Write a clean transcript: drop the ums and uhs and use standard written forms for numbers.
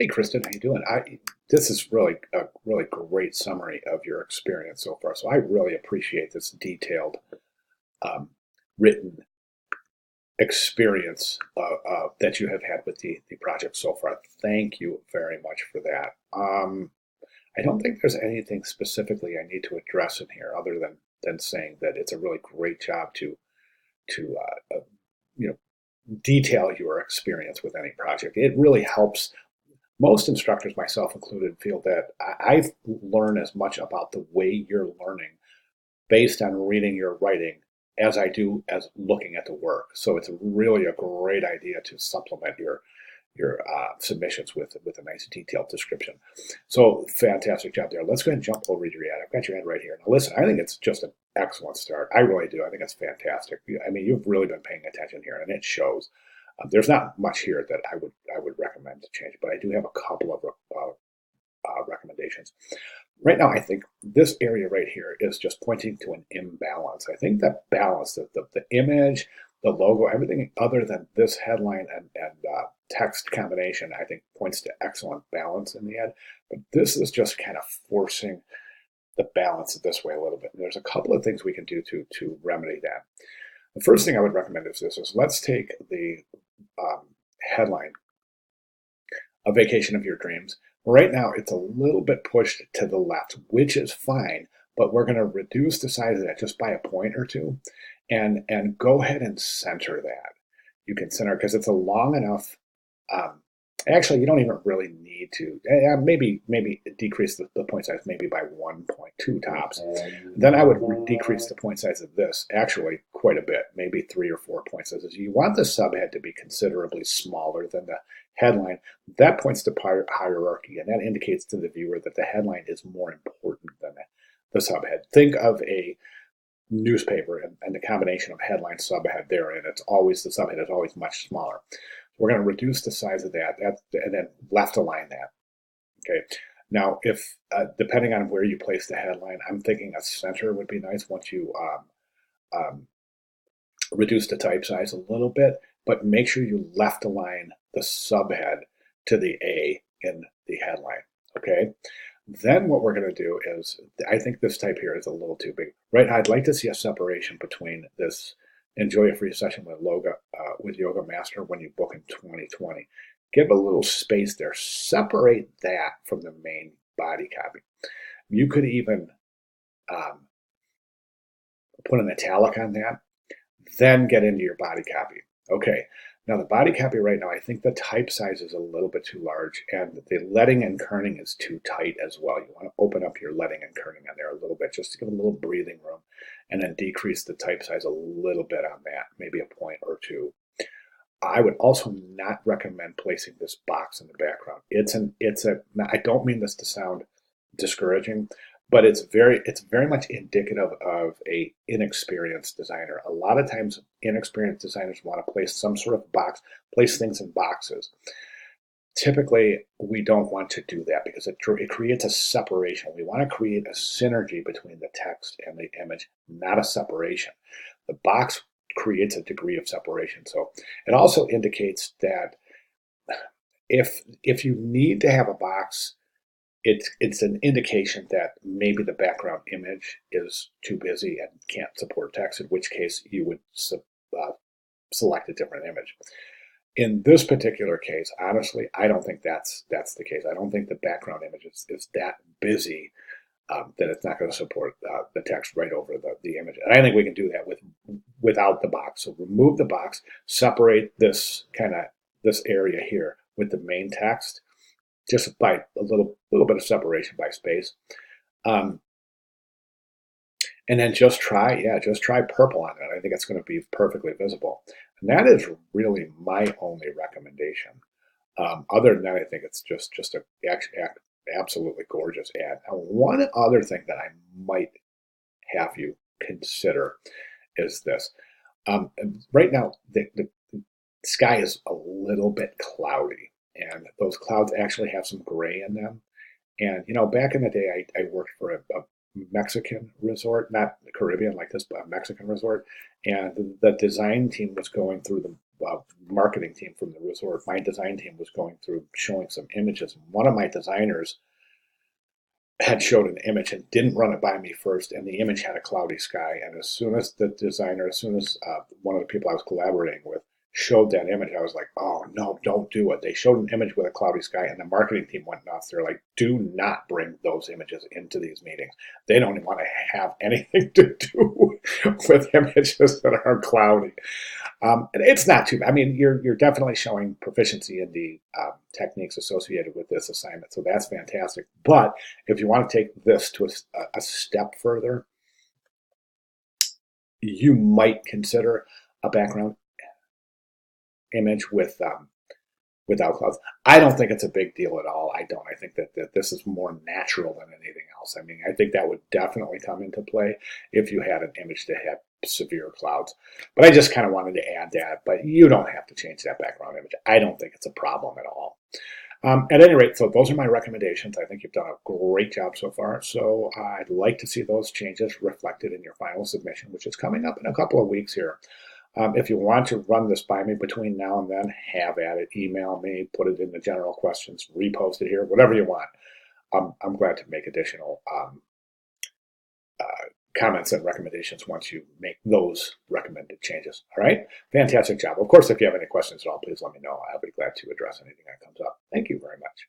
Hey, Kristen, how you doing? This is really a really great summary of your experience so far. So I really appreciate this detailed, um, written experience that you have had with the project so far. Thank you very much for that. I don't think there's anything specifically I need to address in here other than saying that it's a really great job to you know detail your experience with any project. It really helps most instructors, myself included, feel that I've learned as much about the way you're learning based on reading your writing as I do as looking at the work. So it's really a great idea to supplement your submissions with a nice detailed description. So fantastic job there. Let's go ahead and jump over your ad. I've got your ad right here. Now listen, I think it's just an excellent start. I really do. I think it's fantastic. I mean, you've really been paying attention here, and it shows. There's not much here that I would recommend to change, but I do have a couple of recommendations. Right now, I think this area right here is just pointing to an imbalance. I think that balance, the image, the logo, everything other than this headline and text combination, I think points to excellent balance in the ad. But this is just kind of forcing the balance this way a little bit. And there's a couple of things we can do to remedy that. The first thing I would recommend is this: is let's take the headline, "A Vacation of Your Dreams." Right now, it's a little bit pushed to the left, which is fine, but we're going to reduce the size of that just by a point or two, and go ahead and center that. You can center because it's a long enough. Um, Actually, you don't even really need to. Maybe decrease the point size maybe by 1.2 tops. Then I would decrease the point size of this actually quite a bit, maybe 3 or 4 point sizes. You want the subhead to be considerably smaller than the headline. That points to hierarchy, and that indicates to the viewer that the headline is more important than the subhead. Think of a newspaper and the combination of headline subhead there, and it's always the subhead is always much smaller. We're going to reduce the size of that, and then left align that. Okay. Now, if depending on where you place the headline, I'm thinking a center would be nice once you um, reduce the type size a little bit, but make sure you left align the subhead to the A in the headline. Okay. Then what we're going to do is, I think this type here is a little too big. Right now, I'd like to see a separation between this "Enjoy a free session with Yoga Master when you book in 2020." Give a little space there. Separate that from the main body copy. You could even um, put an italic on that, then get into your body copy. Okay, now the body copy right now, I think the type size is a little bit too large, and the leading and kerning is too tight as well. You want to open up your leading and kerning on there a little bit, just to give it a little breathing room, and then decrease the type size a little bit on that, maybe a point or two. I would also not recommend placing this box in the background. I don't mean this to sound discouraging, but it's very much indicative of a inexperienced designer. A lot of times inexperienced designers want to place some sort of box, place things in boxes. Typically, we don't want to do that because it creates a separation. We want to create a synergy between the text and the image, not a separation. The box creates a degree of separation. So it also indicates that if you need to have a box, it's an indication that maybe the background image is too busy and can't support text, in which case you would select a different image. In this particular case, honestly, I don't think that's the case. I don't think the background image is that busy that it's not going to support the text right over the image. And I think we can do that without the box. So remove the box, separate this area here with the main text, just by a little bit of separation by space. Um, and then just try purple on it. I think it's going to be perfectly visible. And that is really my only recommendation. Other than that, I think it's just a absolutely gorgeous ad. Now, one other thing that I might have you consider is this. Right now, the sky is a little bit cloudy, and those clouds actually have some gray in them. And back in the day, I worked for a Mexican resort, not the Caribbean like this, but a Mexican resort. And the design team was going through marketing team from the resort, my design team was going through showing some images. One of my designers had showed an image and didn't run it by me first, and the image had a cloudy sky. And as soon as one of the people I was collaborating with showed that image, I was like, "Oh no, don't do it!" They showed an image with a cloudy sky, and the marketing team went nuts. They're like, "Do not bring those images into these meetings. They don't even want to have anything to do with images that are cloudy." And it's not too bad. I mean, you're definitely showing proficiency in the techniques associated with this assignment, so that's fantastic. But if you want to take this to a step further, you might consider a background image without clouds. I don't think it's a big deal at all. I don't. I think that this is more natural than anything else. I mean, I think that would definitely come into play if you had an image that had severe clouds. But I just kind of wanted to add that. But you don't have to change that background image. I don't think it's a problem at all. At any rate, so those are my recommendations. I think you've done a great job so far. So I'd like to see those changes reflected in your final submission, which is coming up in a couple of weeks here. If you want to run this by me between now and then, have at it. Email me, put it in the general questions, repost it here, whatever you want. I'm glad to make additional uh, comments and recommendations once you make those recommended changes. All right? Fantastic job. Of course, if you have any questions at all, please let me know. I'll be glad to address anything that comes up. Thank you very much.